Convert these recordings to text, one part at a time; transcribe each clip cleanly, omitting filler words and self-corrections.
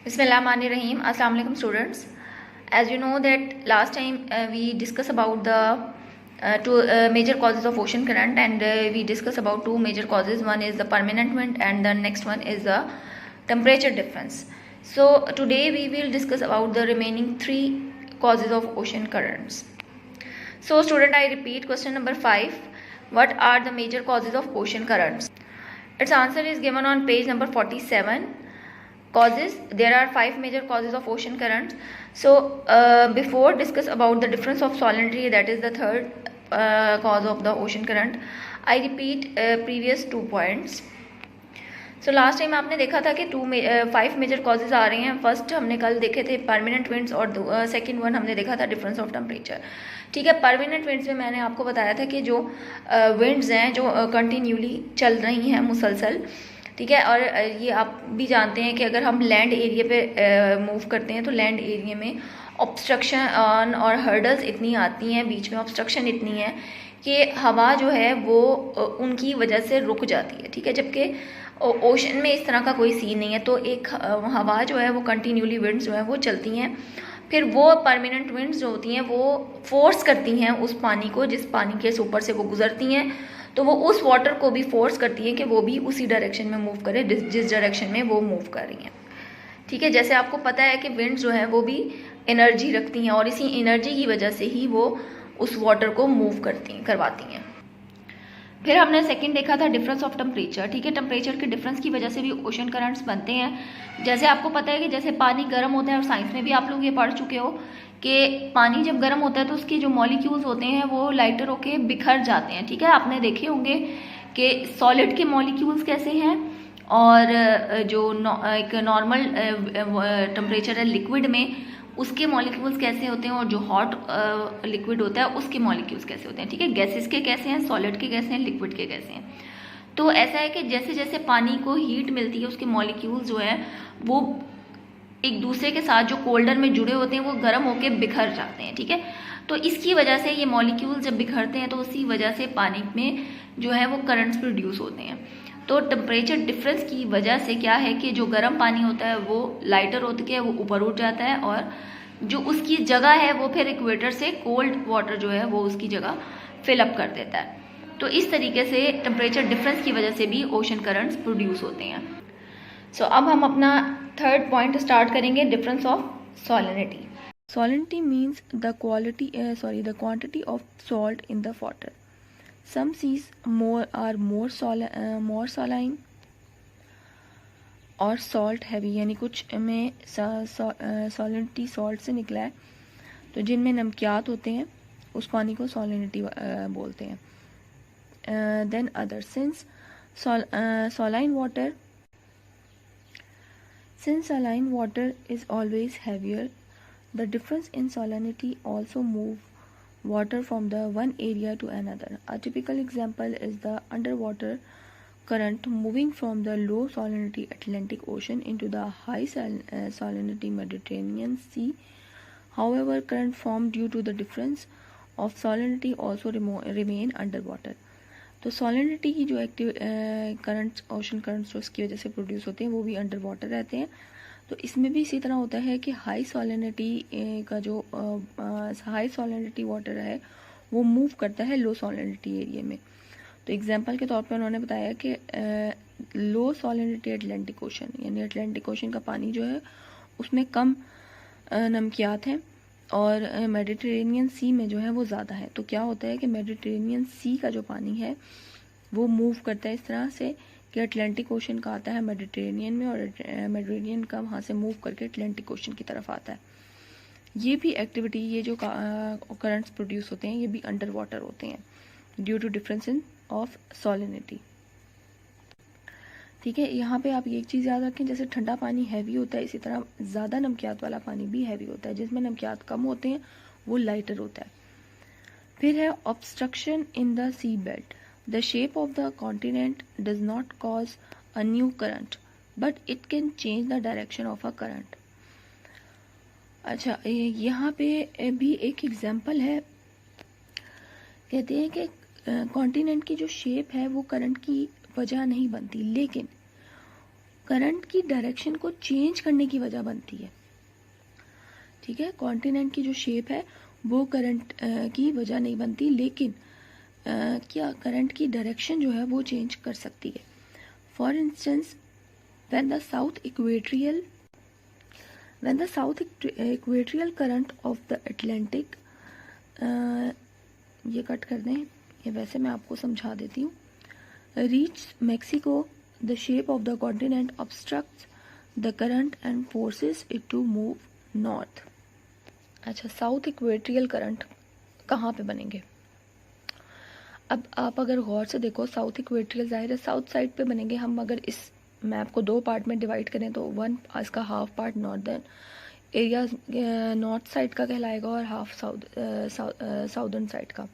Bismillahirrahmanirrahim. Assalamu alaikum students. As you know that last time we discussed about the two major causes of ocean current, and we discussed about two major causes. One is the permanent wind and the next one is the temperature difference. So today we will discuss about the remaining three causes of ocean currents. So student, I repeat question number 5. What are the major causes of ocean currents? Its answer is given on page number 47. Causes, there are 5 major causes of ocean currents. So before discuss about the difference of salinity, that is the third cause of the ocean current, I repeat previous 2 points. So last time आपने देखा था कि 5 major causes आ रहे हैं. First हमने कल देखे थे परमानेंट विंड्स और सेकंड वन हमने देखा था डिफरेंस ऑफ टेम्परेचर. ठीक है, परमानेंट विंड्स में मैंने आपको बताया था कि जो विंड्स हैं जो कंटिन्यूली चल रही हैं मुसलसल, ठीक है, और ये आप भी जानते हैं कि अगर हम लैंड एरिया पे मूव करते हैं तो लैंड एरिया में ऑब्स्ट्रक्शन और हर्डल्स इतनी आती हैं, बीच में ऑब्स्ट्रक्शन इतनी है कि हवा जो है वो उनकी वजह से रुक जाती है. ठीक है, जबकि ओशन में इस तरह का कोई सीन नहीं है. तो एक हवा जो है वो कंटिन्यूली विंड्स जो है वो चलती हैं, फिर वो परमानेंट विंड्स जो होती हैं वो फोर्स करती हैं उस पानी को, जिस पानी के ऊपर से वो गुजरती हैं, तो वो उस वाटर को भी फोर्स करती है कि वो भी उसी डायरेक्शन में मूव करे जिस डायरेक्शन में वो मूव कर रही हैं. ठीक है, जैसे आपको पता है कि विंड्स जो है वो भी एनर्जी रखती हैं और इसी एनर्जी की वजह से ही वो उस वाटर को मूव करवाती हैं. फिर हमने सेकंड देखा था डिफरेंस ऑफ टेम्परेचर. ठीक है, टेम्परेचर के डिफरेंस की वजह से भी ओशन करंट्स बनते हैं. जैसे आपको पता है कि जैसे पानी गर्म होता है, और साइंस में भी आप लोग ये पढ़ चुके हो कि पानी जब गर्म होता है तो उसके जो मॉलिक्यूल्स होते हैं वो लाइटर होके बिखर जाते हैं. ठीक है, आपने देखे होंगे कि सॉलिड के मॉलिक्यूल्स कैसे हैं और जो एक नॉर्मल टेम्परेचर है लिक्विड में उसके मॉलिक्यूल्स कैसे होते हैं, और जो हॉट लिक्विड होता है उसके मॉलिक्यूल्स कैसे होते हैं. ठीक है, गैसेस के कैसे हैं, सॉलिड के कैसे हैं, लिक्विड के कैसे हैं. तो ऐसा है कि जैसे जैसे पानी को हीट मिलती है उसके मॉलिक्यूल्स जो है वो एक दूसरे के साथ जो कोल्डर में जुड़े होते हैं वो गर्म होकर बिखर जाते हैं. ठीक है, तो इसकी वजह से ये मॉलिक्यूल्स जब बिखरते हैं तो उसी वजह से पानी में जो है वो करंट्स प्रोड्यूस होते हैं. तो टेम्परेचर डिफरेंस की वजह से क्या है कि जो गर्म पानी होता है वो लाइटर होता है, वो ऊपर उठ जाता है, और जो उसकी जगह है वो फिर इक्वेटर से कोल्ड वाटर जो है वो उसकी जगह फिलअप कर देता है. तो इस तरीके से टेम्परेचर डिफरेंस की वजह से भी ओशन करंट्स प्रोड्यूस होते हैं. सो अब हम अपना थर्ड पॉइंट स्टार्ट करेंगे, difference of salinity. Salinity means the quantity of salt in the water. Some seas are more saline और salt heavy, यानी कुछ में salinity salt से निकला है, तो जिनमें नमकियात होते हैं उस पानी को salinity बोलते हैं. Then other, since saline water is always heavier, the difference in salinity also move water from the one area to another. A typical example is the underwater current moving from the low salinity Atlantic Ocean into the high salinity Mediterranean Sea. However, current formed due to the difference of salinity also remain underwater. तो सॉलिनिटी की जो active currents, ocean currents जो इसकी वजह से produce होते हैं वो भी अंडर वाटर रहते हैं. तो इसमें भी इसी तरह होता है कि हाई सॉलिनिटी का जो हाई सॉलिनिटी वाटर है वो मूव करता है लो सॉलिनिटी एरिया में. तो एग्जांपल के तौर पे उन्होंने बताया कि लो सॉलिनिटी अटलांटिक ओशन, यानी अटलांटिक ओशन का पानी जो है उसमें कम नमकियात हैं और मेडिटेरेनियन सी में जो है वो ज़्यादा है. तो क्या होता है कि मेडिटेरेनियन सी का जो पानी है वो मूव करता है इस तरह से कि अटलांटिक ओशन का आता है मेडिटेरेनियन में, और मेडिटेरेनियन का वहाँ से मूव करके अटलांटिक ओशन की तरफ आता है. ये भी एक्टिविटी, ये जो करंट्स प्रोड्यूस होते हैं ये भी अंडर वाटर होते हैं due to difference in of salinity. ठीक है, यहाँ पे आप एक चीज़ याद रखें, जैसे ठंडा पानी हैवी होता है इसी तरह ज़्यादा नमकियात वाला पानी भी हैवी होता है. जिसमें नमकियात कम होते हैं वो लाइटर होता है. फिर है obstruction in the sea belt. The shape of the continent does not cause a new current, but it can change the direction of a current. अच्छा, यहाँ पे भी एक एग्जाम्पल है. कहते हैं कि कॉन्टिनेंट की जो शेप है वो करंट की वजह नहीं बनती, लेकिन करंट की डायरेक्शन को चेंज करने की वजह बनती है। ठीक है, कॉन्टिनेंट की जो शेप है वो करंट की वजह नहीं बनती, लेकिन क्या करंट की डायरेक्शन जो है वो चेंज कर सकती है। For instance, when the south equatorial current of the Atlantic, ये कट कर दें, ये वैसे मैं आपको समझा देती हूँ, reach Mexico, the shape of the continent obstructs the current and forces it to move north. अच्छा, साउथ इक्वेट्रियल करंट कहाँ पे बनेंगे? अब आप अगर गौर से देखो, साउथ इक्वेट्रियल जाहिर है साउथ साइड पे बनेंगे। हम अगर इस मैप को दो पार्ट में डिवाइड करें तो इसका half part northern area north side का कहलाएगा और हाफ साउदर्न साइड का।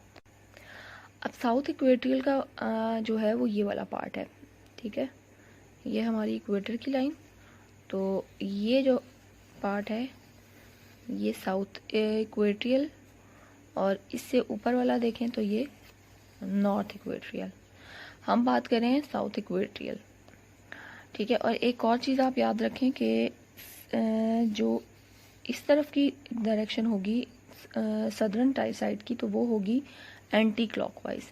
अब साउथ इक्वेट्रियल का जो है वो ये वाला पार्ट है। ठीक है, ये हमारी इक्वेटर की लाइन, तो ये जो पार्ट है ये साउथ इक्वेट्रियल, और इससे ऊपर वाला देखें तो ये नॉर्थ इक्वेट्रियल। हम बात करें साउथ इक्वेट्रियल। ठीक है, और एक और चीज़ आप याद रखें कि जो इस तरफ की डायरेक्शन होगी सदर्न साइड की, तो वो होगी एंटी क्लॉकवाइज,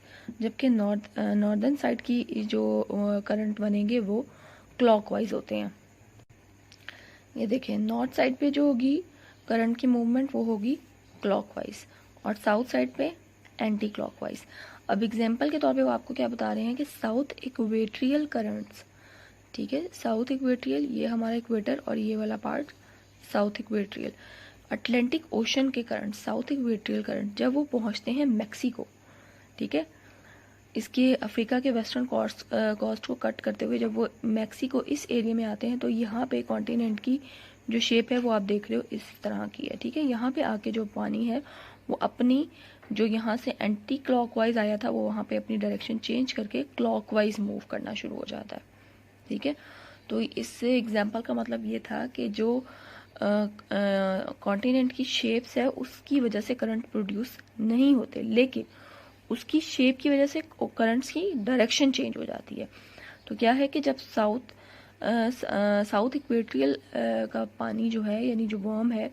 जबकि नॉर्दर्न साइड की जो करंट बनेंगे वो क्लॉकवाइज होते हैं। ये देखें, नॉर्थ साइड पे जो होगी करंट की मूवमेंट वो होगी क्लॉकवाइज, और साउथ साइड पे एंटी क्लॉकवाइज। अब एग्जांपल के तौर पे वो आपको क्या बता रहे हैं कि साउथ इक्वेट्रियल करंट्स, ठीक है, साउथ इक्वेट्रियल ये हमारा इक्वेटर और ये वाला पार्ट साउथ इक्वेट्रियल, अटलांटिक ओशन के करंट, साउथ इक्वेट्रियल करंट जब वो पहुंचते हैं मैक्सिको, ठीक है, इसके अफ्रीका के वेस्टर्न कोस्ट को कट करते हुए जब वो मैक्सिको इस एरिया में आते हैं, तो यहाँ पे कॉन्टिनेंट की जो शेप है वो आप देख रहे हो इस तरह की है। ठीक है, यहाँ पे आके जो पानी है वो अपनी जो यहाँ से एंटी क्लॉकवाइज आया था वो वहाँ पे अपनी डायरेक्शन चेंज करके क्लॉकवाइज मूव करना शुरू हो जाता है। ठीक है, तो इससे एग्जाम्पल का मतलब ये था कि जो कॉन्टिनेंट की शेप्स है उसकी वजह से करंट प्रोड्यूस नहीं होते, लेकिन उसकी शेप की वजह से करंट्स की डायरेक्शन चेंज हो जाती है। तो क्या है कि जब साउथ इक्वेट्रियल का पानी जो है यानी जो वार्म है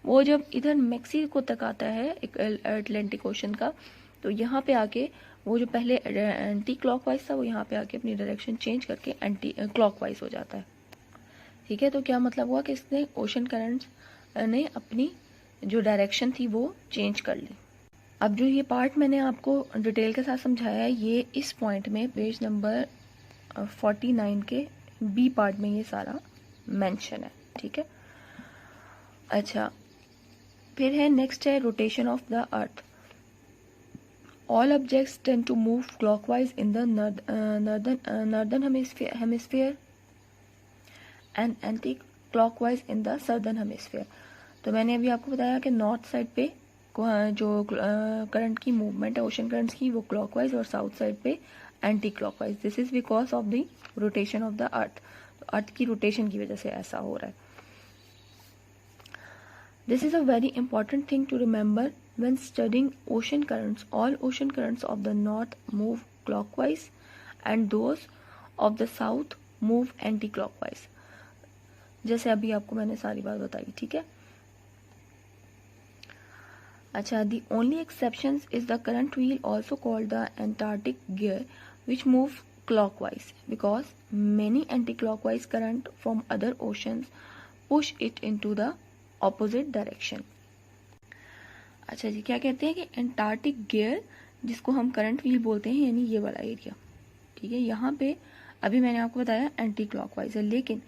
वो जब इधर मैक्सिको तक आता है अटलांटिक ओशन का, तो यहाँ पे आके वो जो पहले एंटी क्लॉकवाइज था वो यहाँ पे आके अपनी डायरेक्शन चेंज करके एंटी क्लॉकवाइज हो जाता है। ठीक है, तो क्या मतलब हुआ कि इसने ओशन करंट्स ने अपनी जो डायरेक्शन थी वो चेंज कर ली। अब जो ये पार्ट मैंने आपको डिटेल के साथ समझाया है ये इस पॉइंट में पेज नंबर 49 के बी पार्ट में ये सारा मेंशन है। ठीक है, अच्छा, फिर है नेक्स्ट है rotation of the earth. All objects tend to move clockwise in the northern hemisphere and anticlockwise in the southern hemisphere. तो मैंने अभी आपको बताया कि नॉर्थ साइड पे जो करंट की मूवमेंट है ओशन करंट्स की वो क्लॉकवाइज और साउथ साइड पे anticlockwise. This is because of the rotation of the earth. Earth की रोटेशन की वजह से ऐसा हो रहा है। This is a very important thing to remember when studying ocean currents. All ocean currents of the north move clockwise and those of the south move anti-clockwise. जैसे अभी आपको मैंने सारी बात बताई। ठीक है, अच्छा, the only exceptions is the current wheel, also called the Antarctic gear, which move clockwise because many anti-clockwise current from other oceans push it into the opposite direction. अच्छा जी, क्या कहते हैं कि एंटार्क्टिक गियर जिसको हम करंट व्हील बोलते हैं यानी ये वाला एरिया। ठीक है, यहाँ पे अभी मैंने आपको बताया एंटी क्लॉकवाइज है, लेकिन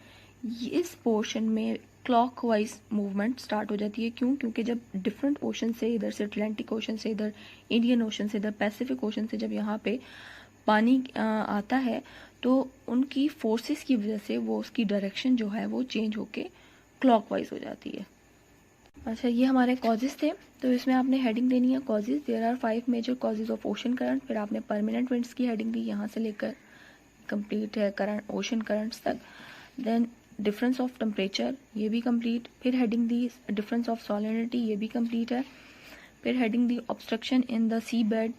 इस पोर्शन में क्लॉकवाइज मूवमेंट स्टार्ट हो जाती है। क्यों? क्योंकि जब डिफरेंट ओशन से, इधर से अटलांटिक ओशन से, इधर इंडियन ओशन से, इधर पैसिफिक ओशन से जब यहाँ पे पानी आता है तो उनकी फोर्सेस की वजह से वो उसकी डायरेक्शन जो है वो चेंज होके क्लॉकवाइज हो जाती है। अच्छा, ये हमारे कॉजेज थे, तो इसमें आपने हेडिंग देनी है causes. There are 5 major causes of ocean current. फिर आपने परमानेंट विंड्स की हेडिंग दी, यहाँ से लेकर कंप्लीट है करंट ओशन करंट्स तक। देन डिफरेंस ऑफ टेम्परेचर, ये भी कंप्लीट। फिर हेडिंग दी डिफरेंस ऑफ सॉलिनिटी, ये भी कंप्लीट है। फिर हेडिंग दी obstruction in the sea bed,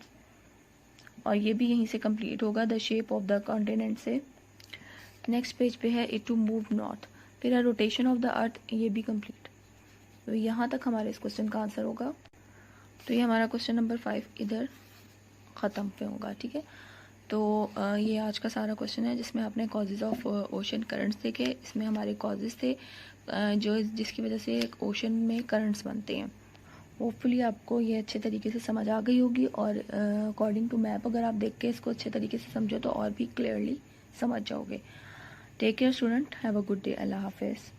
और ये भी यहीं से कंप्लीट होगा, the shape of the continent से। नेक्स्ट पेज पे है इट टू मूव नॉर्थ, फिर है रोटेशन ऑफ द अर्थ, ये भी कंप्लीट। तो यहाँ तक हमारे इस क्वेश्चन का आंसर होगा। तो ये हमारा क्वेश्चन नंबर 5 इधर ख़त्म पे होगा, ठीक है। तो ये आज का सारा क्वेश्चन है जिसमें आपने कॉजेज़ ऑफ ओशन करंट्स देखे। इसमें हमारे कॉजेज़ थे जो जिसकी वजह से ओशन में करंट्स बनते हैं। होपफुली आपको ये अच्छे तरीके से समझ आ गई होगी, और अकॉर्डिंग टू मैप अगर आप देख के इसको अच्छे तरीके से समझो तो और भी क्लियरली समझ जाओगे। Take care student, have a good day, अल्लाह हाफिज़।